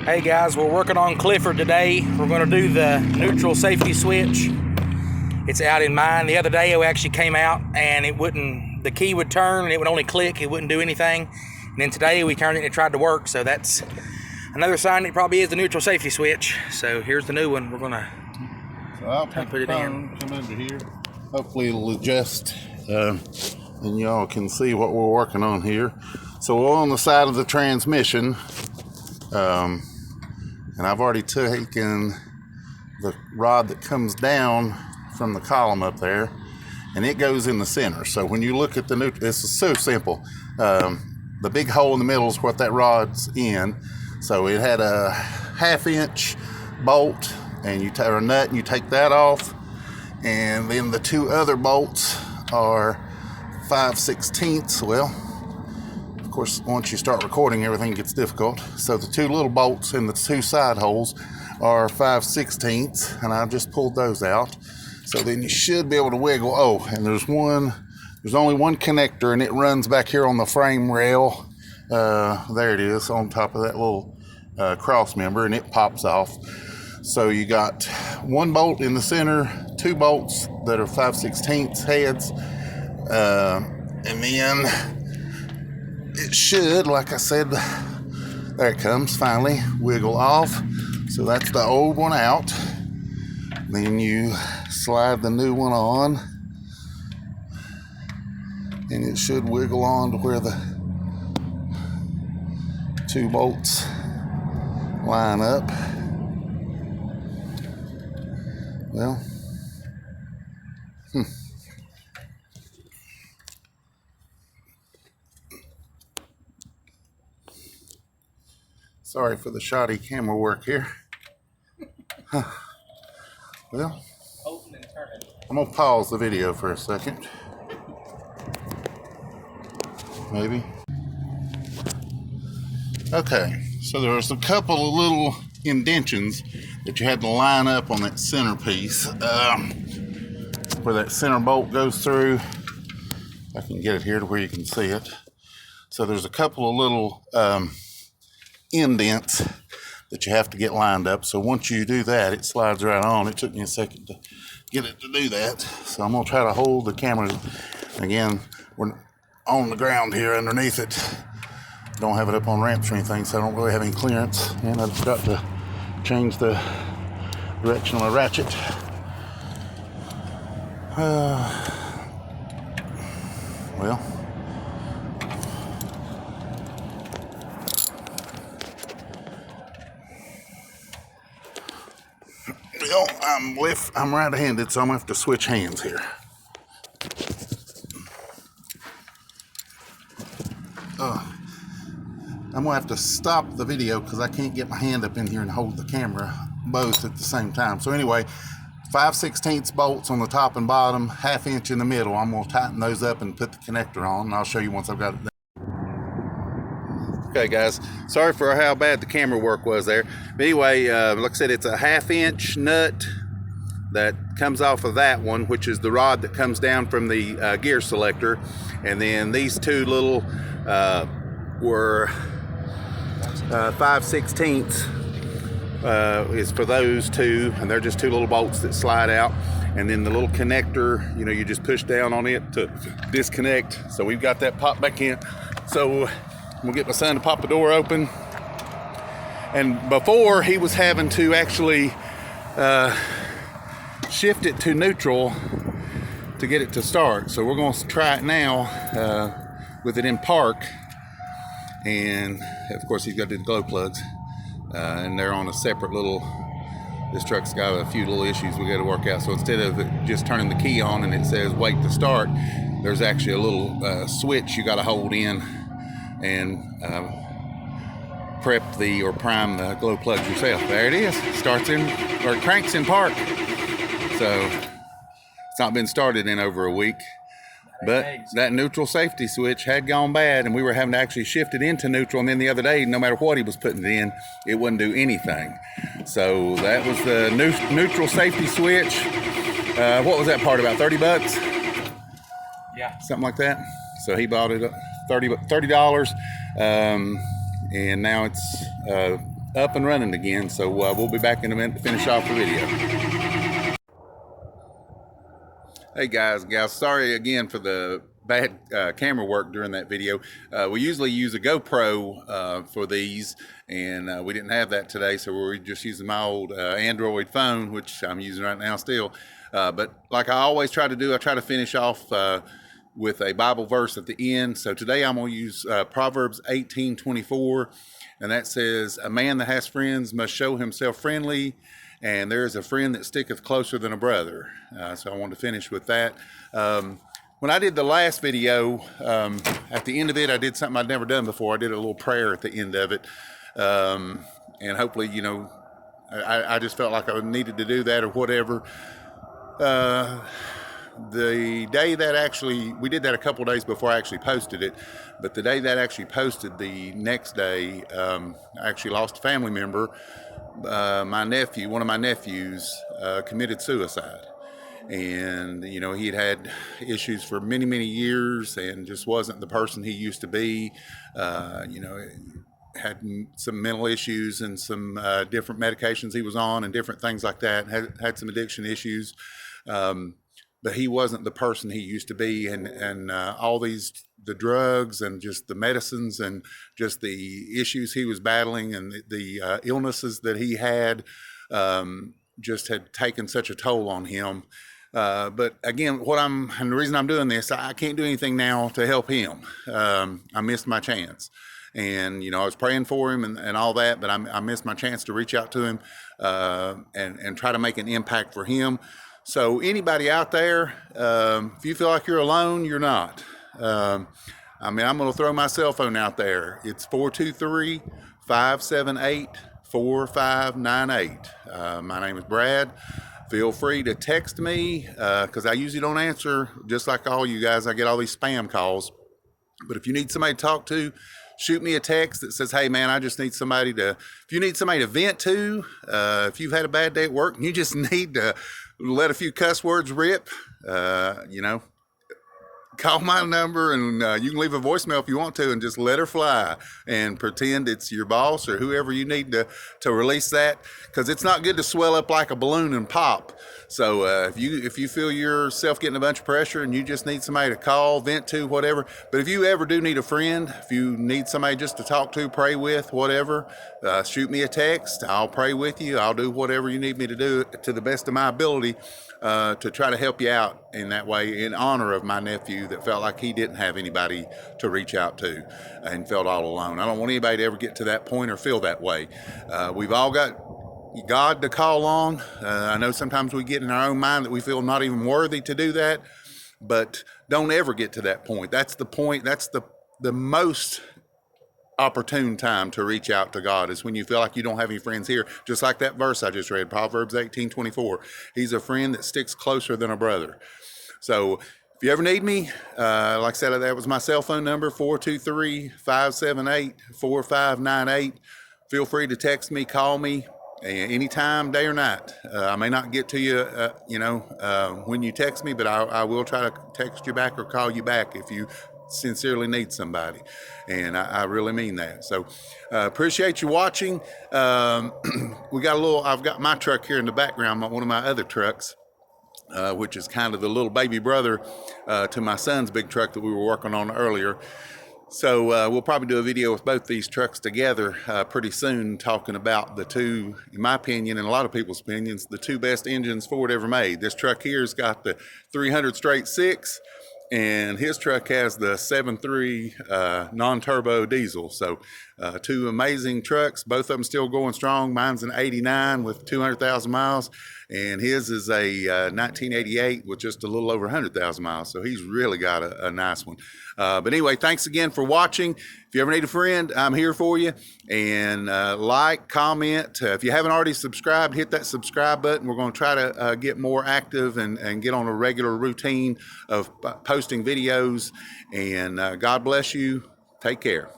Hey guys, we're working on Clifford today. We're going to do the neutral safety switch. It's out in mine. The other day it actually came out and it wouldn't, the key would turn and it would only click, it wouldn't do anything. And then today we turned it and it tried to work, so that's another sign it probably is the neutral safety switch. So here's the new one. We're going to I'll put it in. Come into here. Hopefully it'll adjust and y'all can see what we're working on here. So we're on the side of the transmission. And I've already taken the rod that comes down from the column up there, and it goes in the center. So when you look at the new, this is so simple. The big hole in the middle is what that rod's in. So it had a 1/2 inch bolt, and you or a nut, and you take that off, and then the two other bolts are 5/16. Well, of course, once you start recording, everything gets difficult. So the two little bolts in the two side holes are 5/16, and I just pulled those out. So then you should be able to wiggle. Oh, and there's only one connector, and it runs back here on the frame rail. There it is on top of that little cross member, and it pops off. So you got one bolt in the center, two bolts that are 5/16 heads, and then it should, like I said, there it comes, finally, wiggle off. So that's the old one out. Then you slide the new one on, and it should wiggle on to where the two bolts line up. Well, sorry for the shoddy camera work here. Well, I'm gonna pause the video for a second. Maybe. Okay, so there was a couple of little indentions that you had to line up on that center piece, where that center bolt goes through. I can get it here to where you can see it. So there's a couple of little indents that you have to get lined up. So once you do that, it slides right on. It took me a second to get it to do that. So I'm gonna try to hold the camera. Again, we're on the ground here underneath it. Don't have it up on ramps or anything, so I don't really have any clearance. And I've got to change the direction of my ratchet. Well, I'm right-handed, so I'm gonna have to switch hands here. I'm gonna have to stop the video because I can't get my hand up in here and hold the camera both at the same time. So anyway, 5/16 bolts on the top and bottom, 1/2 inch in the middle. I'm gonna tighten those up and put the connector on, and I'll show you once I've got it done. Okay guys, sorry for how bad the camera work was there. But anyway, like I said, it's a 1/2 inch nut that comes off of that one, which is the rod that comes down from the gear selector. And then these two little were 5/16 is for those two, and they're just two little bolts that slide out. And then the little connector, you know, you just push down on it to disconnect. So we've got that popped back in. So we'll get my son to pop the door open. And before, he was having to actually shift it to neutral to get it to start. So we're going to try it now with it in park. And of course he's got to do the glow plugs, and they're on a separate little, this truck's got a few little issues we got to work out. So instead of just turning the key on and it says wait to start, there's actually a little switch you got to hold in and prep or prime the glow plugs yourself. There it is. Starts in, or cranks in park. So it's not been started in over a week. But that neutral safety switch had gone bad, and we were having to actually shift it into neutral. And then the other day, no matter what he was putting it in, it wouldn't do anything. So that was the neutral safety switch. What was that part, about 30 bucks? Yeah. Something like that. So he bought it $30. And now it's up and running again. So we'll be back in a minute to finish off the video. Hey guys, gals, sorry again for the bad camera work during that video. We usually use a GoPro for these, and we didn't have that today, so we're just using my old Android phone, which I'm using right now still. But like I always try to do, I try to finish off with a Bible verse at the end. So today I'm going to use Proverbs 18:24, and that says, "A man that has friends must show himself friendly, and there is a friend that sticketh closer than a brother." So I want to finish with that. When I did the last video, at the end of it, I did something I'd never done before. I did a little prayer at the end of it. And hopefully, you know, I just felt like I needed to do that or whatever. The day that actually, we did that a couple days before I actually posted it, but the day that actually posted, the next day, I actually lost a family member. My nephew, one of my nephews, committed suicide. And, you know, he had had issues for many, many years and just wasn't the person he used to be. You know, had some mental issues and some different medications he was on and different things like that. Had some addiction issues. But he wasn't the person he used to be, and all these, the drugs and just the medicines and just the issues he was battling and the illnesses that he had just had taken such a toll on him. But again, and the reason I'm doing this, I can't do anything now to help him. I missed my chance. And, you know, I was praying for him and all that, but I missed my chance to reach out to him and try to make an impact for him. So anybody out there, if you feel like you're alone, you're not. I mean, I'm going to throw my cell phone out there. It's 423-578-4598. My name is Brad. Feel free to text me because I usually don't answer, just like all you guys. I get all these spam calls. But if you need somebody to talk to, shoot me a text that says, "Hey man, I just need somebody to," if you need somebody to vent to, if you've had a bad day at work and you just need to let a few cuss words rip, you know, call my number and you can leave a voicemail if you want to and just let her fly and pretend it's your boss or whoever you need to release that, because it's not good to swell up like a balloon and pop. So if you feel yourself getting a bunch of pressure and you just need somebody to call, vent to, whatever. But if you ever do need a friend, if you need somebody just to talk to, pray with, whatever, shoot me a text. I'll pray with you. I'll do whatever you need me to do to the best of my ability to try to help you out in that way, in honor of my nephew that felt like he didn't have anybody to reach out to and felt all alone. I don't want anybody to ever get to that point or feel that way. We've all got God to call on. I know sometimes we get in our own mind that we feel not even worthy to do that, but don't ever get to that point. That's the point. That's the most opportune time to reach out to God, is when you feel like you don't have any friends here. Just like that verse I just read, Proverbs 18:24. He's a friend that sticks closer than a brother. So if you ever need me, like I said, that was my cell phone number, 423-578-4598. Feel free to text me, call me anytime, day or night. I may not get to you, when you text me, but I will try to text you back or call you back if you sincerely need somebody, and I really mean that. So appreciate you watching. I've got my truck here in the background, one of my other trucks, which is kind of the little baby brother to my son's big truck that we were working on earlier. So we'll probably do a video with both these trucks together pretty soon, talking about the two, in my opinion, and a lot of people's opinions, the two best engines Ford ever made. This truck here's got the 300 straight six, and his truck has the 7.3 non-turbo diesel. So two amazing trucks, both of them still going strong. Mine's an 89 with 200,000 miles, and his is a 1988 with just a little over 100,000 miles. So he's really got a nice one. But anyway, thanks again for watching. If you ever need a friend, I'm here for you. And like, comment. If you haven't already subscribed, hit that subscribe button. We're going to try to get more active and get on a regular routine of posting videos. And God bless you. Take care.